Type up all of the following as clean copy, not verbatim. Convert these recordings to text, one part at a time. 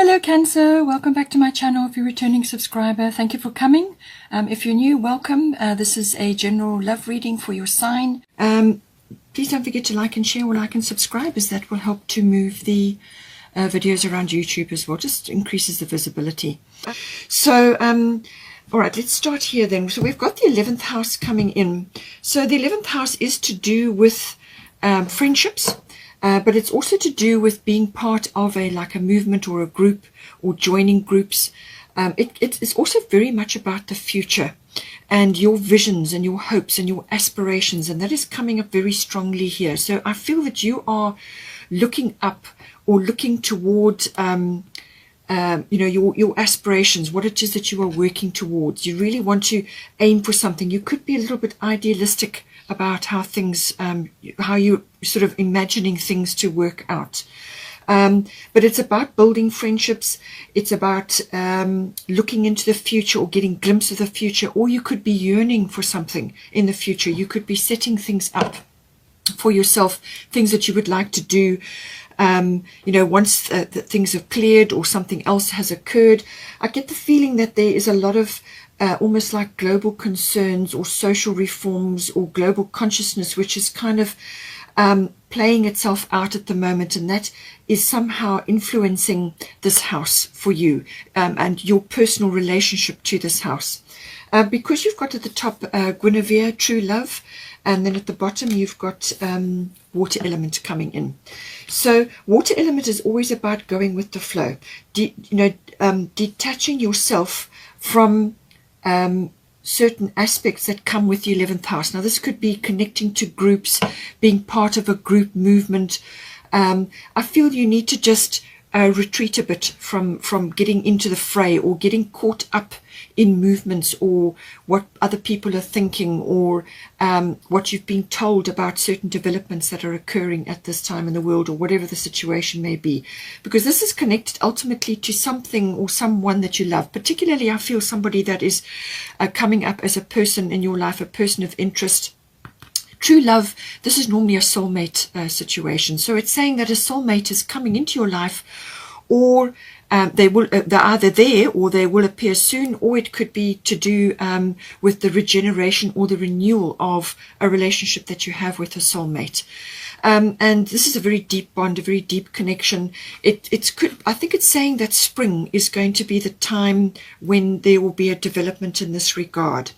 Hello Cancer, welcome back to my channel. If you're a returning subscriber, thank you for coming. If you're new, welcome. This is a general love reading for your sign. Please don't forget to like and share or like and subscribe, as that will help to move the videos around YouTube as well. Just increases the visibility. So all right, let's start here then. So we've got the 11th house coming in. So the 11th house is to do with friendships. But it's also to do with being part of a movement or a group or joining groups. It's also very much about the future and your visions and your hopes and your aspirations, and that is coming up very strongly here. So I feel that you are looking up or looking toward your aspirations, what it is that you are working towards. You really want to aim for something. You could be a little bit idealistic about how things, how you're sort of imagining things to work out. But it's about building friendships. It's about looking into the future or getting a glimpse of the future, or you could be yearning for something in the future. You could be setting things up for yourself, things that you would like to do. Once things have cleared or something else has occurred. I get the feeling that there is a lot of almost like global concerns or social reforms or global consciousness, which is kind of playing itself out at the moment, and that is somehow influencing this house for you and your personal relationship to this house. Because you've got at the top Guinevere, true love, and then at the bottom you've got water element coming in. So water element is always about going with the flow, detaching yourself from certain aspects that come with the 11th house. Now this could be connecting to groups, being part of a group movement. I feel you need to just retreat a bit from getting into the fray or getting caught up in movements or what other people are thinking, or what you've been told about certain developments that are occurring at this time in the world, or whatever the situation may be, because this is connected ultimately to something or someone that you love. Particularly I feel somebody that is coming up as a person in your life, a person of interest. True love, this is normally a soulmate situation. So it's saying that a soulmate is coming into your life, or they're either there or they will appear soon, or it could be to do with the regeneration or the renewal of a relationship that you have with a soulmate. And this is a very deep bond, a very deep connection. I think it's saying that spring is going to be the time when there will be a development in this regard.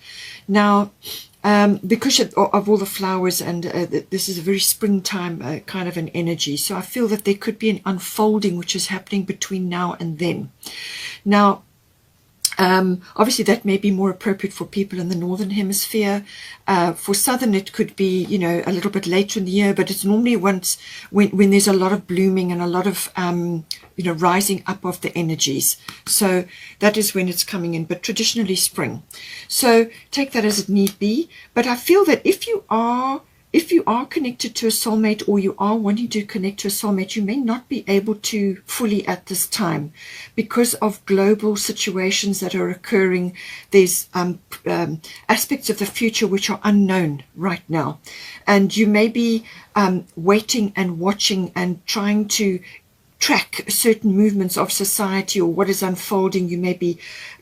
Now, because of all the flowers, and this is a very springtime kind of an energy, so I feel that there could be an unfolding which is happening between now and then. Now obviously that may be more appropriate for people in the northern hemisphere. For southern it could be a little bit later in the year, but it's normally when there's a lot of blooming and a lot of rising up of the energies. So that is when it's coming in, but traditionally spring. So take that as it need be. But I feel that if you are connected to a soulmate, or you are wanting to connect to a soulmate, you may not be able to fully at this time because of global situations that are occurring. There's aspects of the future which are unknown right now, and you may be waiting and watching and trying to track certain movements of society or what is unfolding. You may be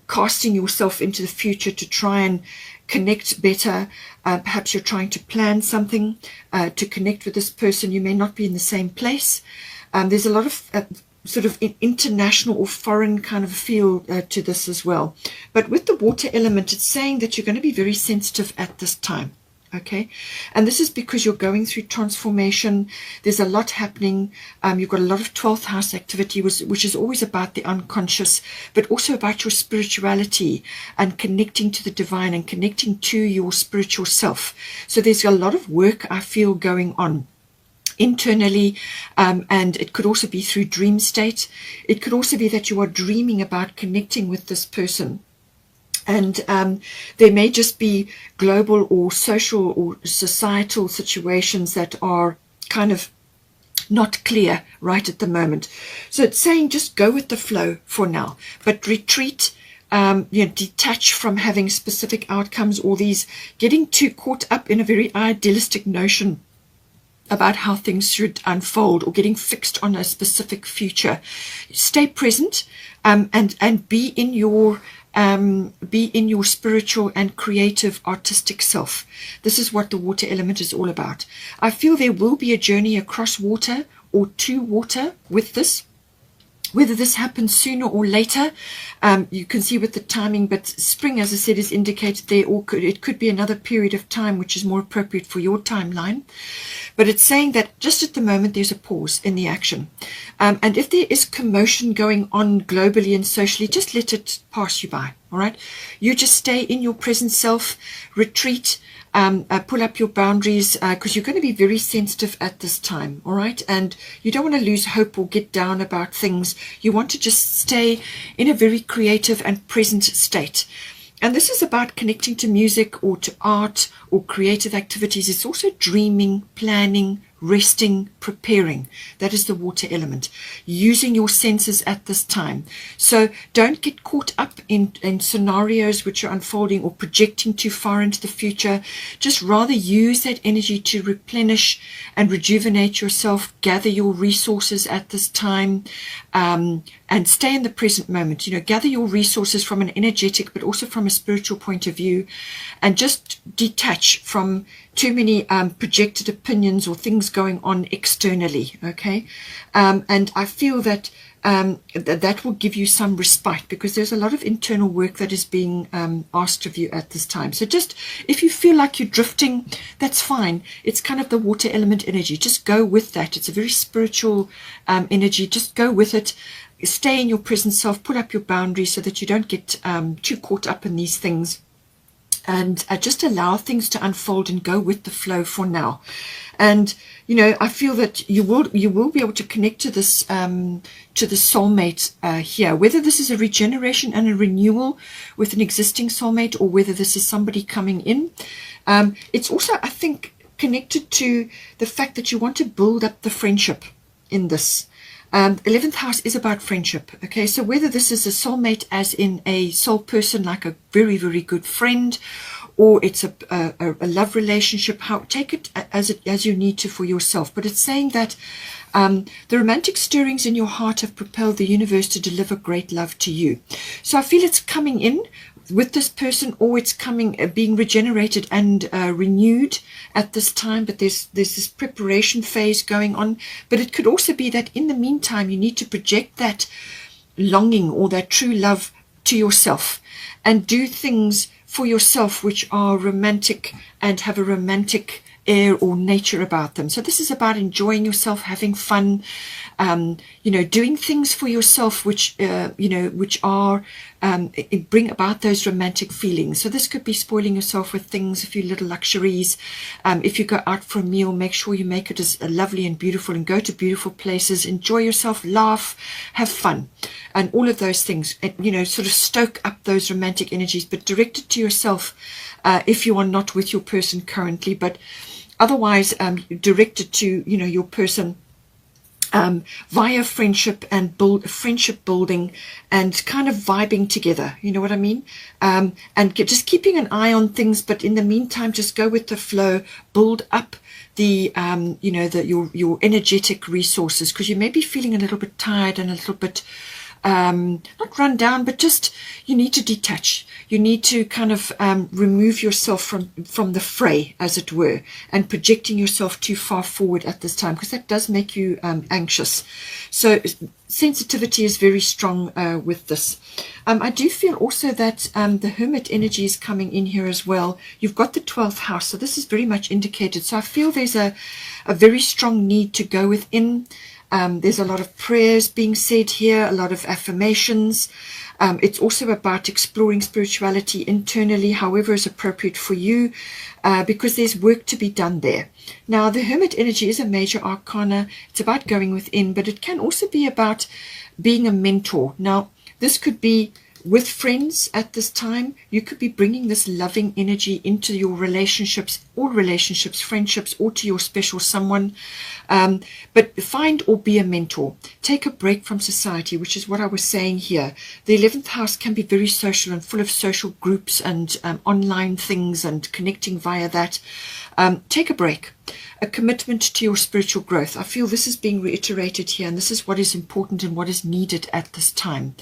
casting yourself into the future to try and connect better. Perhaps you're trying to plan something to connect with this person. You may not be in the same place. There's a lot of sort of international or foreign kind of feel to this as well. But with the water element, it's saying that you're going to be very sensitive at this time. Okay, and this is because you're going through transformation. There's a lot happening. You've got a lot of 12th house activity, which is always about the unconscious, but also about your spirituality and connecting to the divine and connecting to your spiritual self. So there's a lot of work I feel going on internally, and it could also be through dream state. It could also be that you are dreaming about connecting with this person. And there may just be global or social or societal situations that are kind of not clear right at the moment. So it's saying just go with the flow for now, but retreat, detach from having specific outcomes, or these getting too caught up in a very idealistic notion about how things should unfold or getting fixed on a specific future. Stay present, and be in your spiritual and creative artistic self. This is what the water element is all about. I feel there will be a journey across water or to water with this. Whether this happens sooner or later, you can see with the timing, but spring, as I said, is indicated there, or it could be another period of time which is more appropriate for your timeline. But it's saying that just at the moment there's a pause in the action. And if there is commotion going on globally and socially, just let it pass you by, all right? You just stay in your present self, retreat, pull up your boundaries, because you're going to be very sensitive at this time, all right? And you don't want to lose hope or get down about things. You want to just stay in a very creative and present state. And this is about connecting to music or to art or creative activities. It's also dreaming, planning, resting, preparing. That is the water element. Using your senses at this time. So don't get caught up in scenarios which are unfolding or projecting too far into the future. Just rather use that energy to replenish and rejuvenate yourself. Gather your resources at this time, and stay in the present moment. You know, gather your resources from an energetic but also from a spiritual point of view, and just detach from too many projected opinions or things going on externally, okay? And I feel that that will give you some respite, because there's a lot of internal work that is being asked of you at this time. So just, if you feel like you're drifting, that's fine. It's kind of the water element energy. Just go with that. It's a very spiritual energy. Just go with it. Stay in your present self. Put up your boundaries so that you don't get too caught up in these things. And just allow things to unfold and go with the flow for now. And you know, I feel that you will be able to connect to this soulmate here. Whether this is a regeneration and a renewal with an existing soulmate, or whether this is somebody coming in. It's also, I think, connected to the fact that you want to build up the friendship in this. 11th house is about friendship. Okay, so whether this is a soulmate as in a soul person, like a very, very good friend, or it's a love relationship, take it as you need to for yourself. But it's saying that the romantic stirrings in your heart have propelled the universe to deliver great love to you. So I feel it's coming in with this person, or it's coming, being regenerated and renewed at this time. But there's this preparation phase going on. But it could also be that in the meantime you need to project that longing or that true love to yourself, and do things for yourself which are romantic and have a romantic air or nature about them. So this is about enjoying yourself, having fun, you know, doing things for yourself which you know, which are bring about those romantic feelings. So this could be spoiling yourself with things, a few little luxuries. If you go out for a meal, make sure you make it as lovely and beautiful, and go to beautiful places, enjoy yourself, laugh, have fun, and all of those things, you know, sort of stoke up those romantic energies, but direct it to yourself if you are not with your person currently. But otherwise, direct it to, you know, your person via friendship and friendship building and kind of vibing together, you know what I mean? And just keeping an eye on things, but in the meantime, just go with the flow, build up the you know, your energetic resources, because you may be feeling a little bit tired and a little bit not run down, but just you need to detach. You need to kind of remove yourself from the fray, as it were, and projecting yourself too far forward at this time, because that does make you anxious. So sensitivity is very strong with this. I do feel also that the Hermit energy is coming in here as well. You've got the 12th house, so this is very much indicated. So I feel there's a very strong need to go within. There's a lot of prayers being said here, a lot of affirmations. It's also about exploring spirituality internally, however is appropriate for you, because there's work to be done there. Now, the Hermit energy is a major arcana. It's about going within, but it can also be about being a mentor. Now, this could be with friends at this time. You could be bringing this loving energy into your relationships, all relationships, friendships, or to your special someone. But find or be a mentor. Take a break from society, which is what I was saying here. The 11th house can be very social and full of social groups and online things and connecting via that. Take a break. A commitment to your spiritual growth. I feel this is being reiterated here, and this is what is important and what is needed at this time.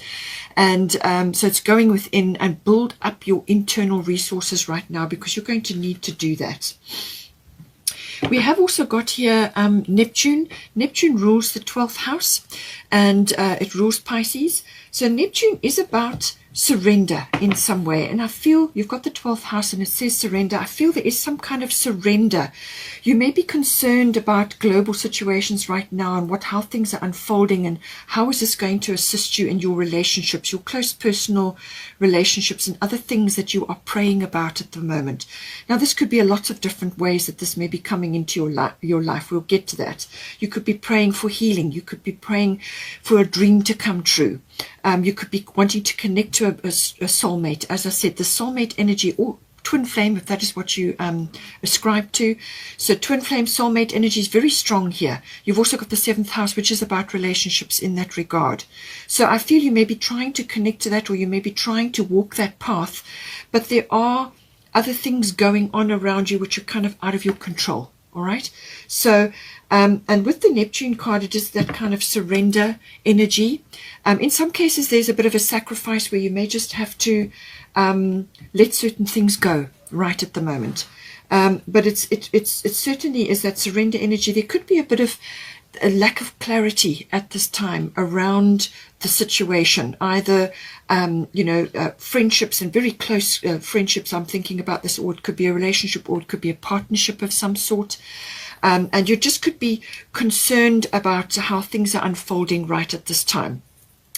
And so it's going within and build up your internal resources right now, because you're going to need to do that. We have also got here Neptune. Neptune rules the 12th house, and it rules Pisces. So Neptune is about surrender in some way, and I feel you've got the 12th house and it says surrender. I feel there is some kind of surrender. You may be concerned about global situations right now and how things are unfolding, and how is this going to assist you in your relationships, your close personal relationships, and other things that you are praying about at the moment. Now, this could be a lot of different ways that this may be coming into your life. We'll get to that. You could be praying for healing. You could be praying for a dream to come true. You could be wanting to connect to a soulmate. As I said, the soulmate energy, or twin flame, if that is what you ascribe to. So twin flame, soulmate energy is very strong here. You've also got the 7th house, which is about relationships in that regard. So I feel you may be trying to connect to that, or you may be trying to walk that path, but there are other things going on around you which are kind of out of your control. All right. So, and with the Neptune card, it is that kind of surrender energy. In some cases, there's a bit of a sacrifice where you may just have to let certain things go right at the moment. But it certainly is that surrender energy. There could be a bit of a lack of clarity at this time around the situation, either friendships and very close friendships. I'm thinking about this, or it could be a relationship, or it could be a partnership of some sort. And you just could be concerned about how things are unfolding right at this time.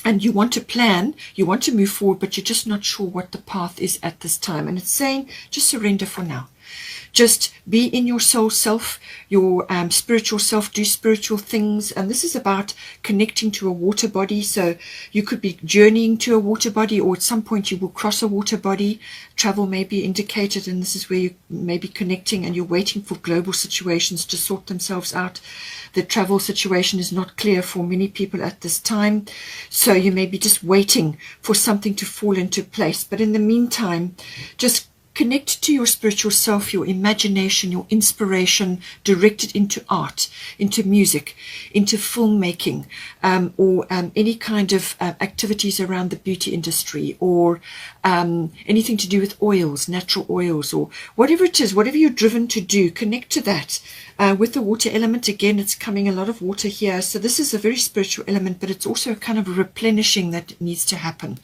And you want to plan, you want to move forward, but you're just not sure what the path is at this time. And it's saying, just surrender for now. Just be in your soul self, your spiritual self, do spiritual things. And this is about connecting to a water body. So you could be journeying to a water body, or at some point you will cross a water body. Travel may be indicated, and this is where you may be connecting, and you're waiting for global situations to sort themselves out. The travel situation is not clear for many people at this time. So you may be just waiting for something to fall into place. But in the meantime, just connect to your spiritual self, your imagination, your inspiration, directed into art, into music, into filmmaking, or any kind of activities around the beauty industry, or anything to do with oils, natural oils, or whatever it is, whatever you're driven to do, connect to that. With the water element, again, it's coming a lot of water here. So this is a very spiritual element, but it's also a kind of replenishing that needs to happen.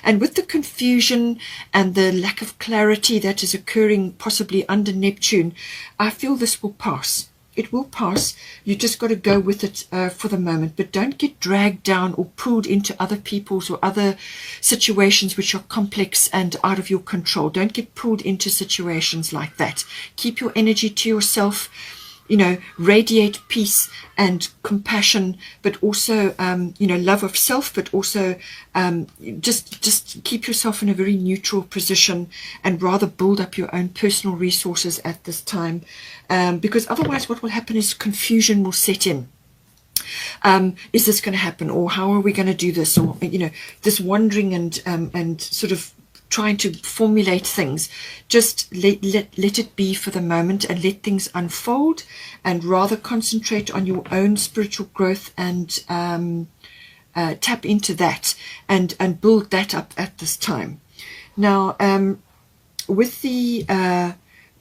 And with the confusion and the lack of clarity that is occurring possibly under Neptune, I feel this will pass. It will pass. You just got to go with it for the moment, but don't get dragged down or pulled into other people's or other situations which are complex and out of your control. Don't get pulled into situations like that. Keep your energy to yourself. Radiate peace and compassion, but also, love of self, but also just keep yourself in a very neutral position, and rather build up your own personal resources at this time, because otherwise what will happen is confusion will set in. Is this going to happen, or how are we going to do this, or this wandering and sort of trying to formulate things. Just let it be for the moment, and let things unfold, and rather concentrate on your own spiritual growth, and tap into that and build that up at this time. Now, with the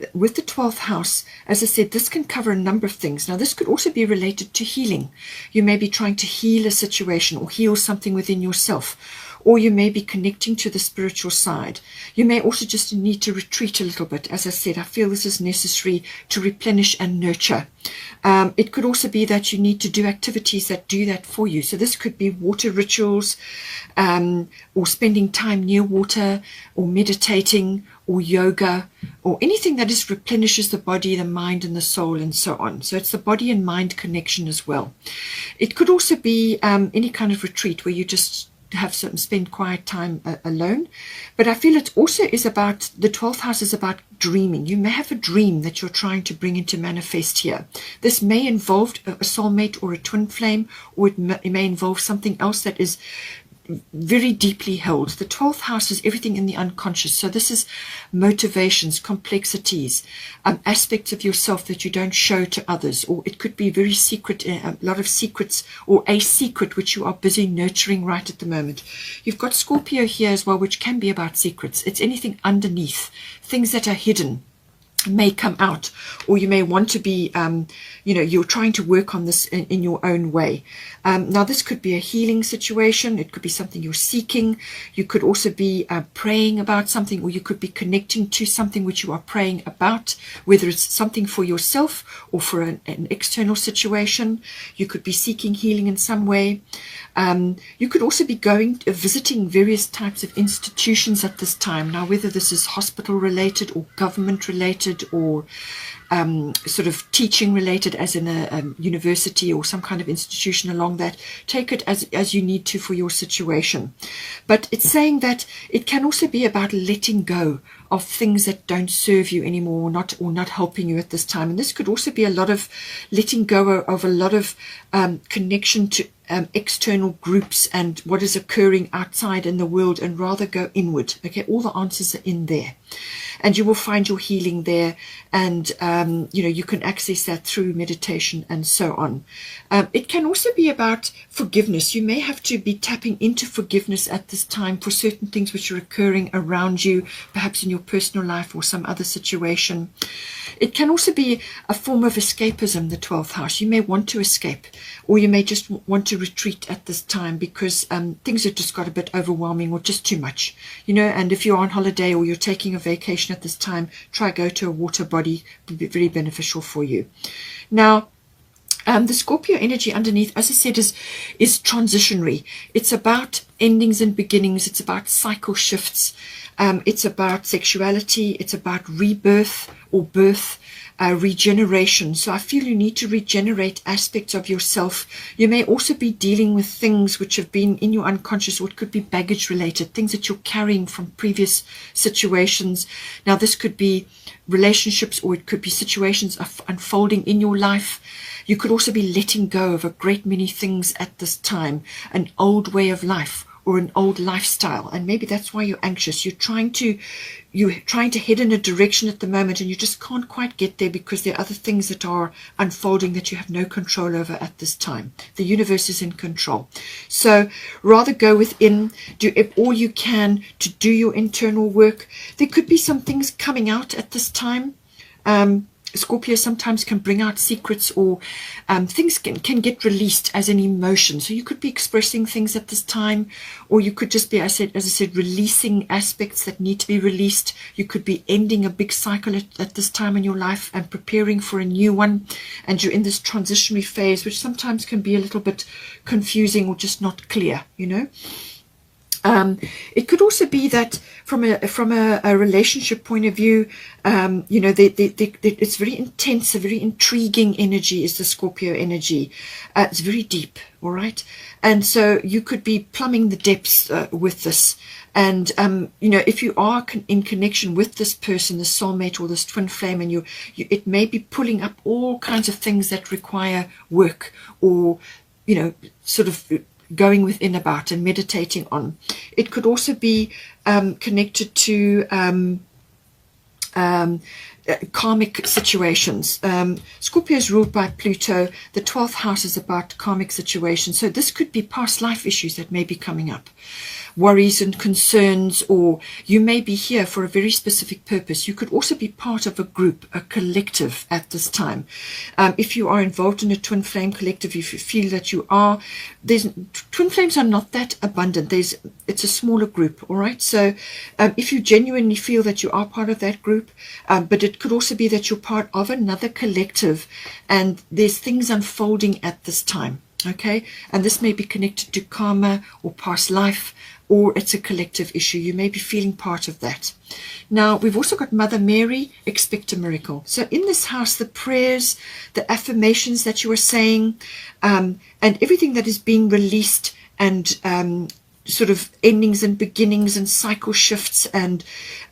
12th house, as I said, this can cover a number of things. Now, this could also be related to healing. You may be trying to heal a situation or heal something within yourself, or you may be connecting to the spiritual side. You may also just need to retreat a little bit. As I said, I feel this is necessary to replenish and nurture. It could also be that you need to do activities that do that for you. So this could be water rituals, or spending time near water, or meditating, or yoga, or anything that just replenishes the body, the mind, and the soul, and so on. So it's the body and mind connection as well. It could also be any kind of retreat where you just spend quiet time alone. But I feel it also is about, the 12th house is about dreaming. You may have a dream that you're trying to bring into manifest here. This may involve a soulmate or a twin flame, or it may involve something else that is very deeply held. The 12th house is everything in the unconscious. So this is motivations, complexities, aspects of yourself that you don't show to others, or it could be very secret, a lot of secrets, or a secret which you are busy nurturing right at the moment. You've got Scorpio here as well, which can be about secrets. It's anything underneath, things that are hidden may come out, or you may want to be, you're trying to work on this in your own way. Now, this could be a healing situation. It could be something you're seeking. You could also be praying about something, or you could be connecting to something which you are praying about, whether it's something for yourself or for an external situation. You could be seeking healing in some way. You could also be visiting various types of institutions at this time. Now, whether this is hospital related or government related, or sort of teaching related, as in a university or some kind of institution along that, take it as you need to for your situation. But it's saying that it can also be about letting go of things that don't serve you anymore, or not helping you at this time. And this could also be a lot of letting go of a lot of connection to external groups and what is occurring outside in the world, and rather go inward. Okay, all the answers are in there, and you will find your healing there, and you can access that through meditation and so on. It can also be about forgiveness. You may have to be tapping into forgiveness at this time for certain things which are occurring around you, perhaps in your personal life or some other situation. It can also be a form of escapism, the 12th house. You may want to escape, or you may just want to retreat at this time because things have just got a bit overwhelming or just too much, and if you're on holiday or you're taking a vacation at this time, try go to a water body. It'll be very beneficial for you. Now, the Scorpio energy underneath, as I said, is transitionary. It's about endings and beginnings. It's about cycle shifts. It's about sexuality. It's about rebirth or birth, regeneration. So I feel you need to regenerate aspects of yourself. You may also be dealing with things which have been in your unconscious, or it could be baggage related, things that you're carrying from previous situations. Now, this could be relationships, or it could be situations unfolding in your life. You could also be letting go of a great many things at this time, an old way of life or an old lifestyle, and maybe that's why you're anxious. You're trying to head in a direction at the moment, and you just can't quite get there because there are other things that are unfolding that you have no control over at this time. The universe is in control. So rather go within, do all you can to do your internal work. There could be some things coming out at this time. Scorpio sometimes can bring out secrets, or things can get released as an emotion. So you could be expressing things at this time, or you could just be, as I said, releasing aspects that need to be released. You could be ending a big cycle at this time in your life and preparing for a new one. And you're in this transitionary phase, which sometimes can be a little bit confusing or just not clear, It could also be that from a relationship point of view, it's very intense, a very intriguing energy is the Scorpio energy. It's very deep, all right? And so you could be plumbing the depths with this. And, if you are in connection with this person, this soulmate or this twin flame, and it may be pulling up all kinds of things that require work, or, sort of going within about and meditating on. It could also be connected to karmic situations. Scorpio is ruled by Pluto. The 12th house is about karmic situations. So this could be past life issues that may be coming up, worries and concerns, or you may be here for a very specific purpose. You could also be part of a group, a collective at this time. If you are involved in a twin flame collective, if you feel that you are, twin flames are not that abundant. It's a smaller group, all right? So if you genuinely feel that you are part of that group, but it could also be that you're part of another collective, and there's things unfolding at this time, okay? And this may be connected to karma or past life, or it's a collective issue. You may be feeling part of that. Now, we've also got Mother Mary, expect a miracle. So in this house, the prayers, the affirmations that you are saying, and everything that is being released, and sort of endings and beginnings and cycle shifts, and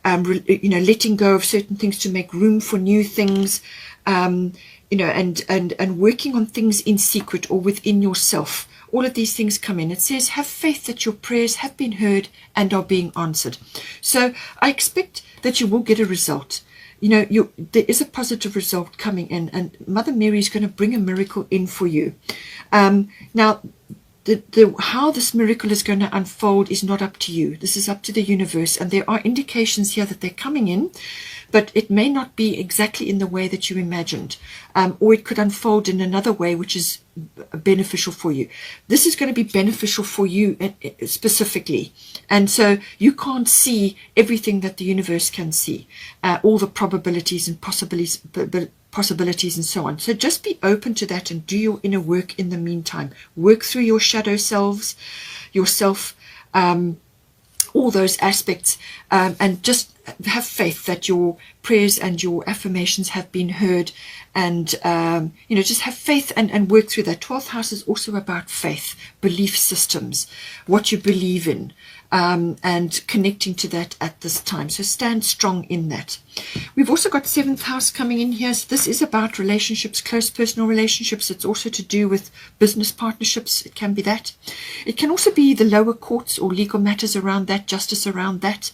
letting go of certain things to make room for new things, and working on things in secret or within yourself, all of these things come in. It says, have faith that your prayers have been heard and are being answered. So I expect that you will get a result. You know, there is a positive result coming in, and Mother Mary is going to bring a miracle in for you. Now, how this miracle is going to unfold is not up to you. This is up to the universe, and there are indications here that they're coming in, but it may not be exactly in the way that you imagined, or it could unfold in another way which is beneficial for you. This is going to be beneficial for you specifically, and so you can't see everything that the universe can see, all the probabilities and possibilities and so on. So just be open to that and do your inner work in the meantime. Work through your shadow selves, yourself, all those aspects, and just have faith that your prayers and your affirmations have been heard, and just have faith and work through that. 12th house is also about faith, belief systems, what you believe in, and connecting to that at this time. So stand strong in that. We've also got 7th house coming in here. So this is about relationships, close personal relationships. It's also to do with business partnerships. It can be that. It can also be the lower courts or legal matters around that, justice around that.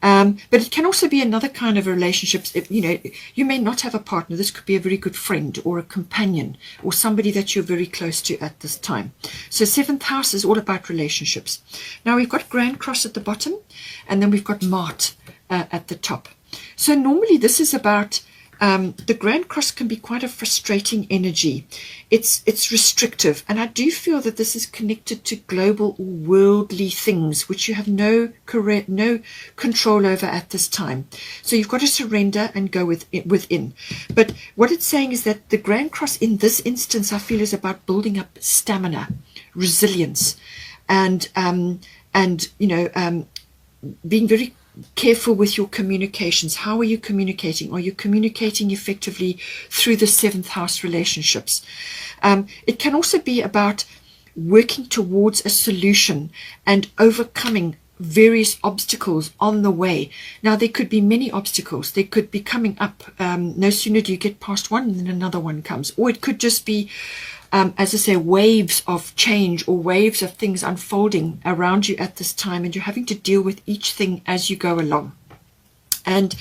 But it can also be another kind of relationships. You may not have a partner. This could be a very good friend or a companion or somebody that you're very close to at this time. So 7th house is all about relationships. Now we've got Grand Cross at the bottom, and then we've got Mart at the top. So normally this is about the Grand Cross can be quite a frustrating energy. It's restrictive, and I do feel that this is connected to global or worldly things which you have no control over at this time. So you've got to surrender and go within. But what it's saying is that the Grand Cross in this instance, I feel, is about building up stamina, resilience, and being very careful with your communications. How are you communicating? Are you communicating effectively through the 7th house relationships? It can also be about working towards a solution and overcoming various obstacles on the way. Now there could be many obstacles. They could be coming up. No sooner do you get past one and then another one comes. Or it could just be as I say, waves of change or waves of things unfolding around you at this time, and you're having to deal with each thing as you go along. And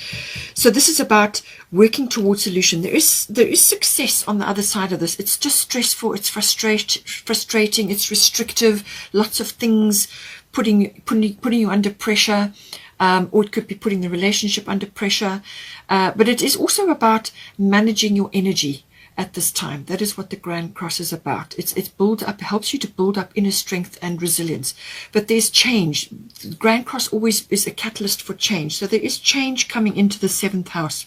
so this is about working towards solution. There is success on the other side of this. It's just stressful. It's frustrating. It's restrictive. Lots of things putting you under pressure, or it could be putting the relationship under pressure. But it is also about managing your energy at this time. That is what the Grand Cross is about. It's build up, helps you to build up inner strength and resilience. But there's change. The Grand Cross always is a catalyst for change. So there is change coming into the 7th house.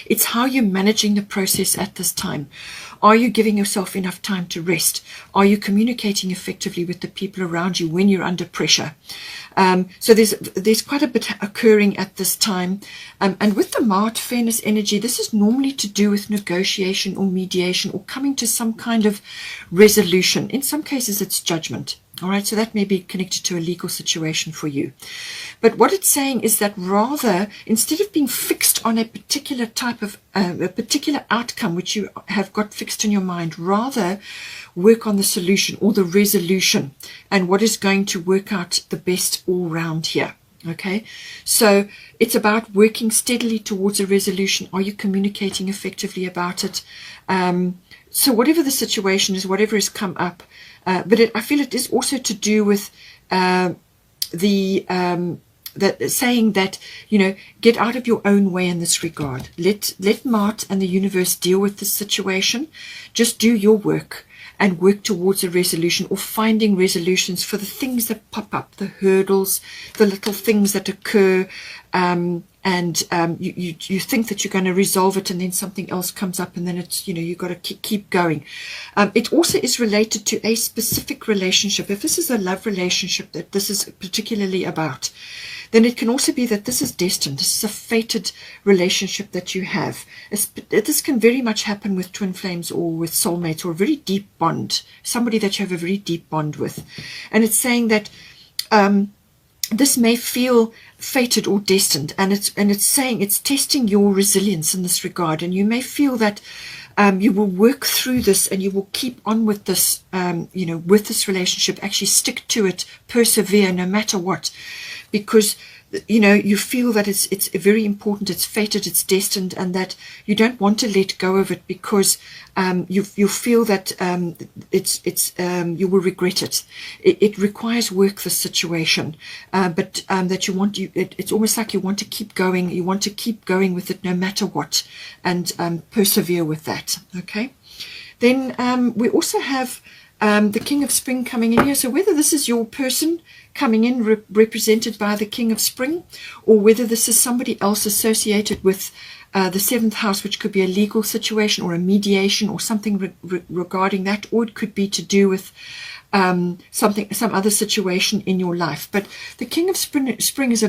It's how you're managing the process at this time. Are you giving yourself enough time to rest? Are you communicating effectively with the people around you when you're under pressure? So there's quite a bit occurring at this time. And with the Mart fairness energy, this is normally to do with negotiation or mediation or coming to some kind of resolution. In some cases, it's judgment. All right, so that may be connected to a legal situation for you. But what it's saying is that rather, instead of being fixed on a particular type of, a particular outcome which you have got fixed in your mind, rather work on the solution or the resolution and what is going to work out the best all round here. Okay, so it's about working steadily towards a resolution. Are you communicating effectively about it? So whatever the situation is, whatever has come up, but I feel it is also to do with that saying that, get out of your own way in this regard. Let Mart and the universe deal with this situation. Just do your work and work towards a resolution, or finding resolutions for the things that pop up, the hurdles, the little things that occur, and you think that you're going to resolve it, and then something else comes up, and then it's, you've got to keep going. It also is related to a specific relationship. If this is a love relationship that this is particularly about, then it can also be that this is destined. This is a fated relationship that you have. This can very much happen with twin flames or with soulmates or a very deep bond, somebody that you have a very deep bond with. And it's saying that this may feel fated or destined, and it's saying it's testing your resilience in this regard. And you may feel that You will work through this, and you will keep on with this, with this relationship. Actually stick to it, persevere no matter what, because you feel that it's very important, it's fated, it's destined, and that you don't want to let go of it, because you feel that you will regret it. It requires work, this situation, but that it's almost like you want to keep going. You want to keep going with it no matter what, and persevere with that. Okay. Then we also have the King of Spring coming in here. So whether this is your person coming in represented by the King of Spring, or whether this is somebody else associated with the 7th house, which could be a legal situation or a mediation or something regarding that, or it could be to do with some other situation in your life. But the King of Spring is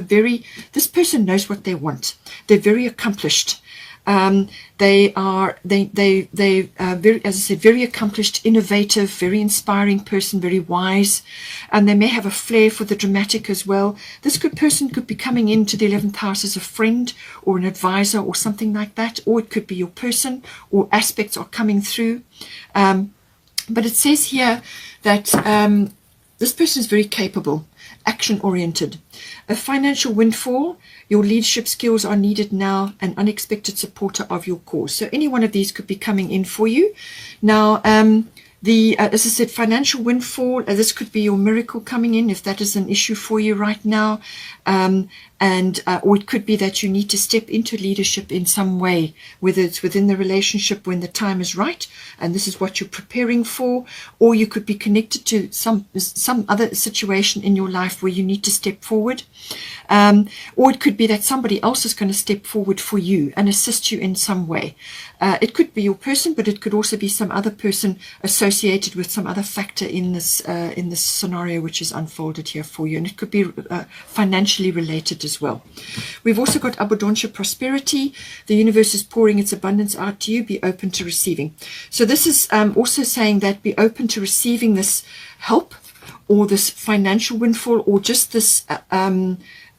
this person knows what they want. They're very accomplished. They are very, as I said, very accomplished, innovative, very inspiring person, very wise, and they may have a flair for the dramatic as well. This person could be coming into the 11th house as a friend or an advisor or something like that, or it could be your person, or aspects are coming through. But it says here that this person is very capable, action-oriented. A financial windfall. Your leadership skills are needed now, an unexpected supporter of your cause. So any one of these could be coming in for you. Now, as I said, financial windfall, this could be your miracle coming in, if that is an issue for you right now. Or it could be that you need to step into leadership in some way, whether it's within the relationship when the time is right, and this is what you're preparing for, or you could be connected to some other situation in your life where you need to step forward. Or it could be that somebody else is going to step forward for you and assist you in some way. It could be your person, but it could also be some other person associated with some other factor in this scenario which is unfolded here for you, and it could be financially related as well. We've also got abundancia, prosperity. The universe is pouring its abundance out to you. Be open to receiving. So this is also saying that be open to receiving this help, or this financial windfall, or just this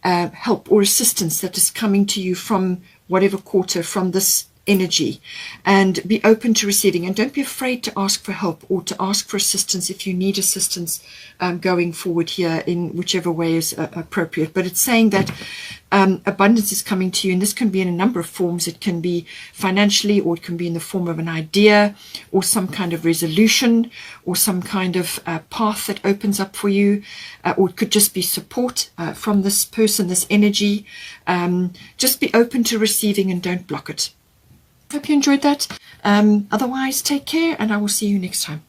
help or assistance that is coming to you from whatever quarter, from this energy, and be open to receiving, and don't be afraid to ask for help or to ask for assistance if you need assistance going forward here in whichever way is appropriate. But it's saying that abundance is coming to you, and this can be in a number of forms. It can be financially, or it can be in the form of an idea, or some kind of resolution, or some kind of path that opens up for you, or it could just be support from this person, this energy. Just be open to receiving and don't block it. Hope you enjoyed that. Otherwise, take care, and I will see you next time.